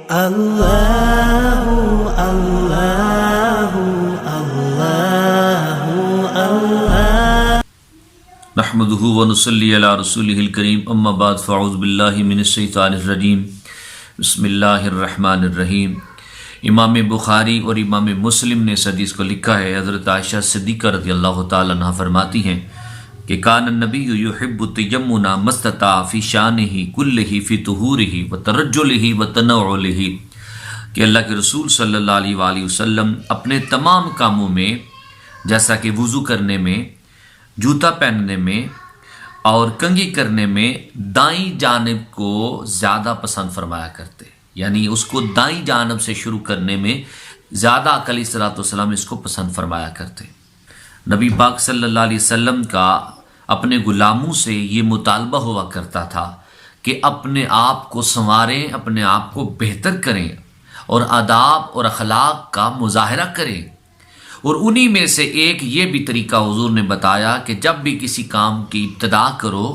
اللہ اللہ اللہ اللہ نحمده ونصلی علی رسولہ الکریم اما بعد فاعوذ باللہ من الشیطان الرجیم بسم اللہ الرحمن الرحیم۔ امام بخاری اور امام مسلم نے اس حدیث کو لکھا ہے۔ حضرت عائشہ صدیقہ رضی اللہ تعالی عنہ فرماتی ہیں کہ کان النبی یحب التیمن ما استطاع فی شانہ کلہ فی طہورہ وترجلہ وتنعلہ، کہ اللہ کے رسول صلی اللہ علیہ وآلہ وسلم اپنے تمام کاموں میں، جیسا کہ وضو کرنے میں، جوتا پہننے میں اور کنگھی کرنے میں، دائیں جانب کو زیادہ پسند فرمایا کرتے، یعنی اس کو دائیں جانب سے شروع کرنے میں زیادہ آقا علیہ الصلوۃ والسلام اس کو پسند فرمایا کرتے۔ نبی پاک صلی اللہ علیہ وسلم کا اپنے غلاموں سے یہ مطالبہ ہوا کرتا تھا کہ اپنے آپ کو سنواریں، اپنے آپ کو بہتر کریں اور آداب اور اخلاق کا مظاہرہ کریں۔ اور انہی میں سے ایک یہ بھی طریقہ حضور نے بتایا کہ جب بھی کسی کام کی ابتدا کرو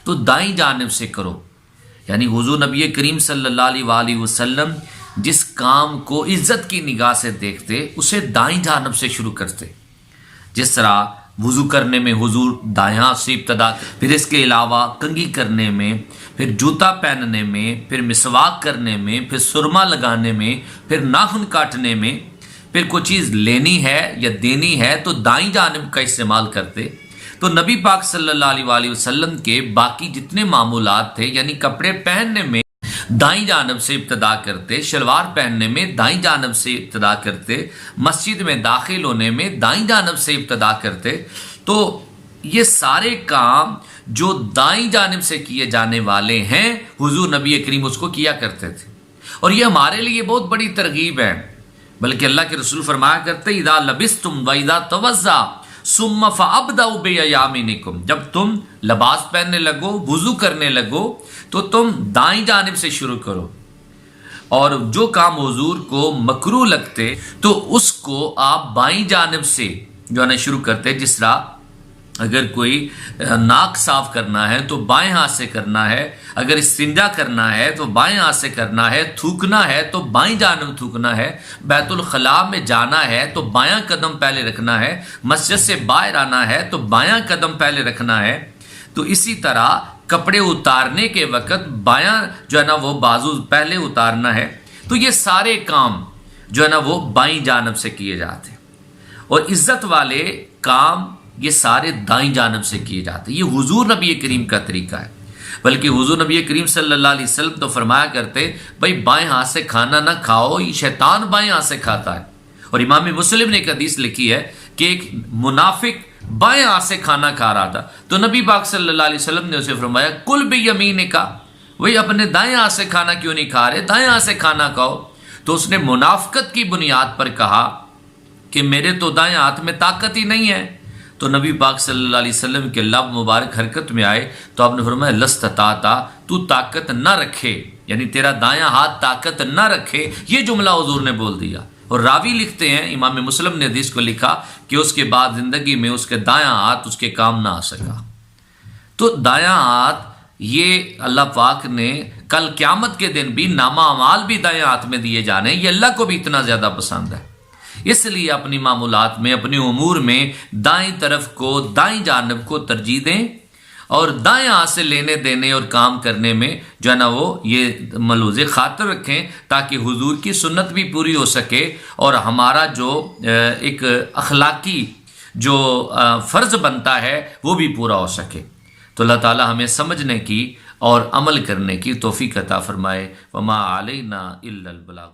تو دائیں جانب سے کرو، یعنی حضور نبی کریم صلی اللہ علیہ وآلہ وسلم جس کام کو عزت کی نگاہ سے دیکھتے اسے دائیں جانب سے شروع کرتے۔ جس طرح وضو کرنے میں حضور دائیں ہاتھ سے ابتدا، پھر اس کے علاوہ کنگھی کرنے میں، پھر جوتا پہننے میں، پھر مسواک کرنے میں، پھر سرما لگانے میں، پھر ناخن کاٹنے میں، پھر کوئی چیز لینی ہے یا دینی ہے تو دائیں جانب کا استعمال کرتے۔ تو نبی پاک صلی اللہ علیہ وآلہ وسلم کے باقی جتنے معمولات تھے، یعنی کپڑے پہننے میں دائیں جانب سے ابتدا کرتے، شلوار پہننے میں دائیں جانب سے ابتدا کرتے، مسجد میں داخل ہونے میں دائیں جانب سے ابتدا کرتے۔ تو یہ سارے کام جو دائیں جانب سے کیے جانے والے ہیں حضور نبی کریم اس کو کیا کرتے تھے، اور یہ ہمارے لیے بہت بڑی ترغیب ہے۔ بلکہ اللہ کے رسول فرمایا کرتے اذا لبستم واذا توضا ثم فابدؤوا بیامینکم، جب تم لباس پہننے لگو، وضو کرنے لگو تو تم دائیں جانب سے شروع کرو، اور جو کام حضور کو مکروہ لگتے تو اس کو آپ بائیں جانب سے جو ہے نا شروع کرتے۔ جس طرح اگر کوئی ناک صاف کرنا ہے تو بائیں ہاتھ سے کرنا ہے، اگر استنجا کرنا ہے تو بائیں ہاتھ سے کرنا ہے، تھوکنا ہے تو بائیں جانب تھوکنا ہے، بیت الخلاء میں جانا ہے تو بایاں قدم پہلے رکھنا ہے، مسجد سے باہر آنا ہے تو بایاں قدم پہلے رکھنا ہے۔ تو اسی طرح کپڑے اتارنے کے وقت بایاں جو ہے نا وہ بازو پہلے اتارنا ہے۔ تو یہ سارے کام جو ہے نا وہ بائیں جانب سے کیے جاتے ہیں، اور عزت والے کام یہ سارے دائیں جانب سے کیے جاتے ہیں۔ یہ حضور نبی کریم کا طریقہ ہے۔ بلکہ حضور نبی کریم صلی اللہ علیہ وسلم تو فرمایا کرتے بھائی بائیں ہاتھ سے کھانا نہ کھاؤ، یہ شیطان بائیں ہاتھ سے کھاتا ہے۔ اور امام مسلم نے ایک حدیث لکھی ہے کہ ایک منافق بائیں ہاتھ سے کھانا کھا رہا تھا، تو نبی پاک صلی اللہ علیہ وسلم نے اسے فرمایا کل بیمینک، وہی اپنے دائیں ہاتھ سے کھانا کیوں نہیں کھا رہے، دائیں ہاتھ سے کھانا کھاؤ۔ تو اس نے منافقت کی بنیاد پر کہا کہ میرے تو دائیں ہاتھ میں طاقت ہی نہیں ہے۔ تو نبی پاک صلی اللہ علیہ وسلم کے لب مبارک حرکت میں آئے تو آپ نے فرمایا لستطاعت، تو طاقت نہ رکھے، یعنی تیرا دایاں ہاتھ طاقت نہ رکھے، یہ جملہ حضور نے بول دیا۔ اور راوی لکھتے ہیں، امام مسلم نے حدیث کو لکھا کہ اس کے بعد زندگی میں اس کے دایاں ہاتھ اس کے کام نہ آ سکا۔ تو دایاں ہاتھ یہ اللہ پاک نے کل قیامت کے دن بھی نامہ اعمال بھی دایاں ہاتھ میں دیے جانے، یہ اللہ کو بھی اتنا زیادہ پسند ہے۔ اس لیے اپنی معمولات میں، اپنی امور میں دائیں طرف کو، دائیں جانب کو ترجیح دیں، اور دائیں ہاتھ سے لینے دینے اور کام کرنے میں جو ہے نا وہ یہ ملحوظ خاطر رکھیں تاکہ حضور کی سنت بھی پوری ہو سکے، اور ہمارا جو ایک اخلاقی جو فرض بنتا ہے وہ بھی پورا ہو سکے۔ تو اللہ تعالی ہمیں سمجھنے کی اور عمل کرنے کی توفیق عطا فرمائے۔ وما علینا الا البلاغ۔